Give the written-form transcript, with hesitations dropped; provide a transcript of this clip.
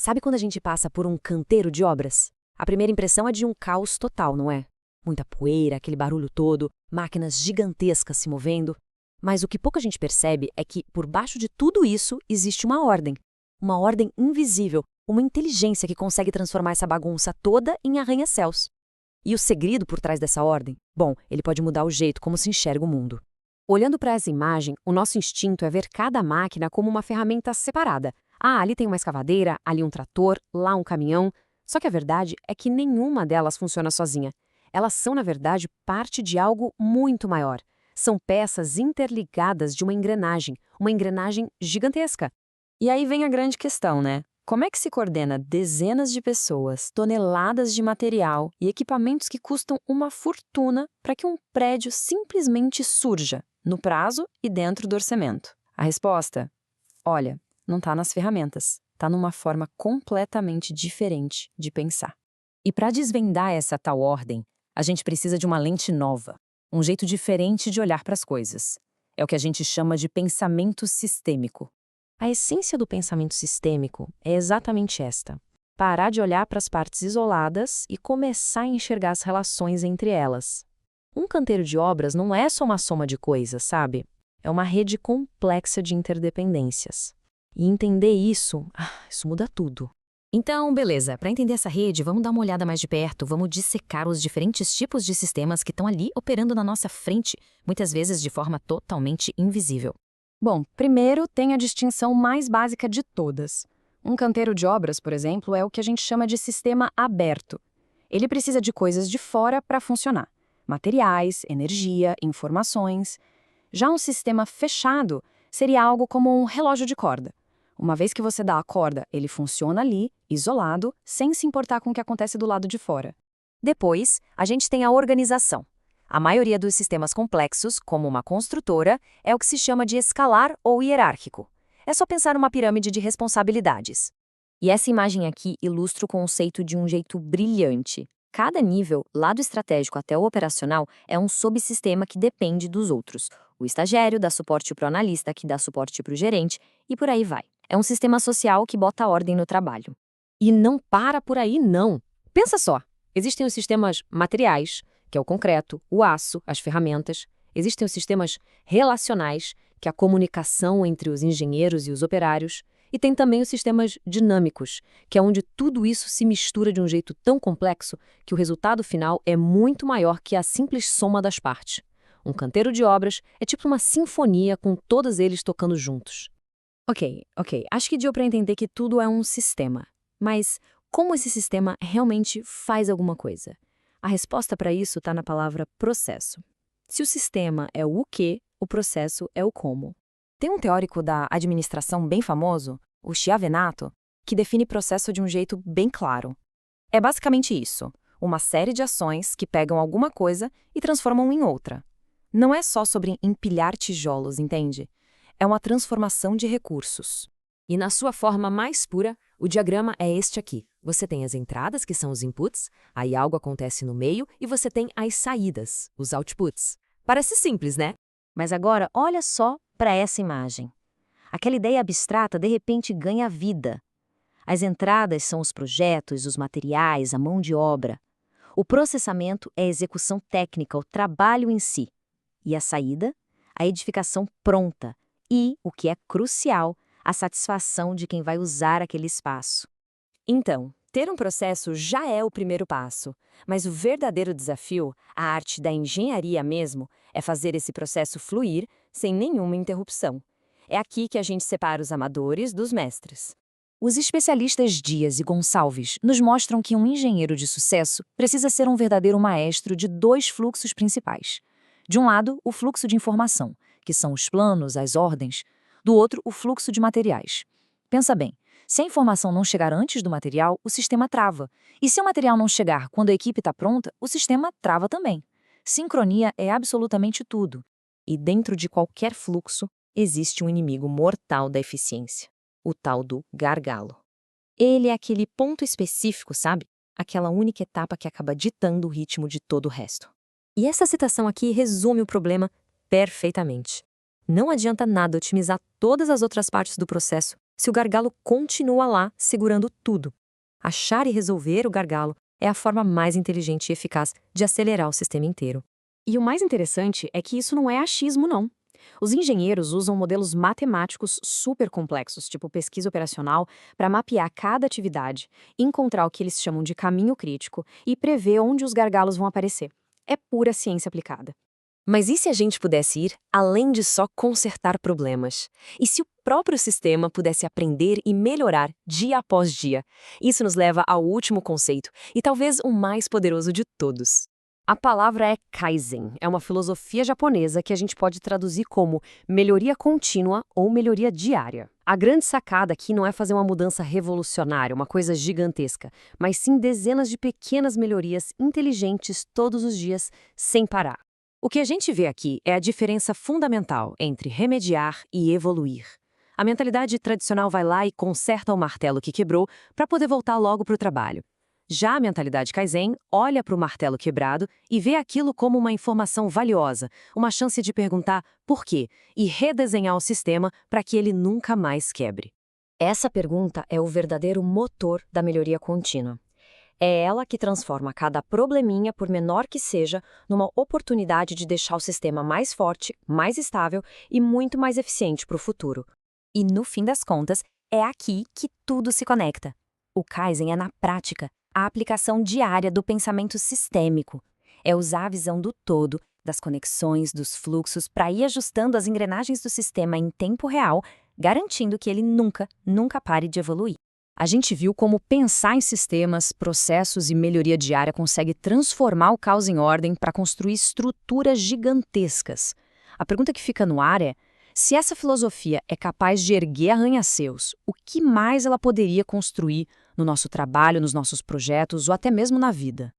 Sabe quando a gente passa por um canteiro de obras? A primeira impressão é de um caos total, não é? Muita poeira, aquele barulho todo, máquinas gigantescas se movendo. Mas o que pouca gente percebe é que, por baixo de tudo isso, existe uma ordem. Uma ordem invisível, uma inteligência que consegue transformar essa bagunça toda em arranha-céus. E o segredo por trás dessa ordem? Bom, ele pode mudar o jeito como se enxerga o mundo. Olhando para essa imagem, o nosso instinto é ver cada máquina como uma ferramenta separada. Ah, ali tem uma escavadeira, ali um trator, lá um caminhão. Só que a verdade é que nenhuma delas funciona sozinha. Elas são, na verdade, parte de algo muito maior. São peças interligadas de uma engrenagem gigantesca. E aí vem a grande questão, né? Como é que se coordena dezenas de pessoas, toneladas de material e equipamentos que custam uma fortuna para que um prédio simplesmente surja, no prazo e dentro do orçamento? A resposta? Olha, não está nas ferramentas. Está numa forma completamente diferente de pensar. E para desvendar essa tal ordem, a gente precisa de uma lente nova, um jeito diferente de olhar para as coisas. É o que a gente chama de pensamento sistêmico. A essência do pensamento sistêmico é exatamente esta: parar de olhar para as partes isoladas e começar a enxergar as relações entre elas. Um canteiro de obras não é só uma soma de coisas, sabe? É uma rede complexa de interdependências. E entender isso muda tudo. Então, beleza, para entender essa rede, vamos dar uma olhada mais de perto, vamos dissecar os diferentes tipos de sistemas que estão ali operando na nossa frente, muitas vezes de forma totalmente invisível. Bom, primeiro tem a distinção mais básica de todas. Um canteiro de obras, por exemplo, é o que a gente chama de sistema aberto. Ele precisa de coisas de fora para funcionar: materiais, energia, informações. Já um sistema fechado seria algo como um relógio de corda. Uma vez que você dá a corda, ele funciona ali, isolado, sem se importar com o que acontece do lado de fora. Depois, a gente tem a organização. A maioria dos sistemas complexos, como uma construtora, é o que se chama de escalar ou hierárquico. É só pensar numa pirâmide de responsabilidades. E essa imagem aqui ilustra o conceito de um jeito brilhante. Cada nível, lá do estratégico até o operacional, é um subsistema que depende dos outros. O estagiário dá suporte para o analista, que dá suporte para o gerente, e por aí vai. É um sistema social que bota ordem no trabalho. E não para por aí, não. Pensa só, existem os sistemas materiais, que é o concreto, o aço, as ferramentas. Existem os sistemas relacionais, que é a comunicação entre os engenheiros e os operários. E tem também os sistemas dinâmicos, que é onde tudo isso se mistura de um jeito tão complexo que o resultado final é muito maior que a simples soma das partes. Um canteiro de obras é tipo uma sinfonia com todos eles tocando juntos. Ok, acho que deu para entender que tudo é um sistema. Mas como esse sistema realmente faz alguma coisa? A resposta para isso está na palavra processo. Se o sistema é o quê, o processo é o como. Tem um teórico da administração bem famoso, o Chiavenato, que define processo de um jeito bem claro. É basicamente isso: uma série de ações que pegam alguma coisa e transformam em outra. Não é só sobre empilhar tijolos, entende? É uma transformação de recursos. E na sua forma mais pura, o diagrama é este aqui. Você tem as entradas, que são os inputs, aí algo acontece no meio, e você tem as saídas, os outputs. Parece simples, né? Mas agora, olha só para essa imagem. Aquela ideia abstrata, de repente, ganha vida. As entradas são os projetos, os materiais, a mão de obra. O processamento é a execução técnica, o trabalho em si. E a saída? A edificação pronta. E, o que é crucial, a satisfação de quem vai usar aquele espaço. Então, ter um processo já é o primeiro passo, mas o verdadeiro desafio, a arte da engenharia mesmo, é fazer esse processo fluir sem nenhuma interrupção. É aqui que a gente separa os amadores dos mestres. Os especialistas Dias e Gonçalves nos mostram que um engenheiro de sucesso precisa ser um verdadeiro maestro de dois fluxos principais. De um lado, o fluxo de informação, que são os planos, as ordens. Do outro, o fluxo de materiais. Pensa bem, se a informação não chegar antes do material, o sistema trava. E se o material não chegar quando a equipe está pronta, o sistema trava também. Sincronia é absolutamente tudo. E dentro de qualquer fluxo, existe um inimigo mortal da eficiência, o tal do gargalo. Ele é aquele ponto específico, sabe? Aquela única etapa que acaba ditando o ritmo de todo o resto. E essa citação aqui resume o problema perfeitamente. Não adianta nada otimizar todas as outras partes do processo se o gargalo continua lá, segurando tudo. Achar e resolver o gargalo é a forma mais inteligente e eficaz de acelerar o sistema inteiro. E o mais interessante é que isso não é achismo, não. Os engenheiros usam modelos matemáticos super complexos, tipo pesquisa operacional, para mapear cada atividade, encontrar o que eles chamam de caminho crítico e prever onde os gargalos vão aparecer. É pura ciência aplicada. Mas e se a gente pudesse ir além de só consertar problemas? E se o próprio sistema pudesse aprender e melhorar dia após dia? Isso nos leva ao último conceito, e talvez o mais poderoso de todos. A palavra é Kaizen, é uma filosofia japonesa que a gente pode traduzir como melhoria contínua ou melhoria diária. A grande sacada aqui não é fazer uma mudança revolucionária, uma coisa gigantesca, mas sim dezenas de pequenas melhorias inteligentes todos os dias, sem parar. O que a gente vê aqui é a diferença fundamental entre remediar e evoluir. A mentalidade tradicional vai lá e conserta o martelo que quebrou para poder voltar logo para o trabalho. Já a mentalidade Kaizen olha para o martelo quebrado e vê aquilo como uma informação valiosa, uma chance de perguntar por quê e redesenhar o sistema para que ele nunca mais quebre. Essa pergunta é o verdadeiro motor da melhoria contínua. É ela que transforma cada probleminha, por menor que seja, numa oportunidade de deixar o sistema mais forte, mais estável e muito mais eficiente para o futuro. E no fim das contas, é aqui que tudo se conecta. O Kaizen é, na prática, a aplicação diária do pensamento sistêmico. É usar a visão do todo, das conexões, dos fluxos, para ir ajustando as engrenagens do sistema em tempo real, garantindo que ele nunca pare de evoluir. A gente viu como pensar em sistemas, processos e melhoria diária consegue transformar o caos em ordem para construir estruturas gigantescas. A pergunta que fica no ar é: se essa filosofia é capaz de erguer arranha-céus, o que mais ela poderia construir no nosso trabalho, nos nossos projetos ou até mesmo na vida?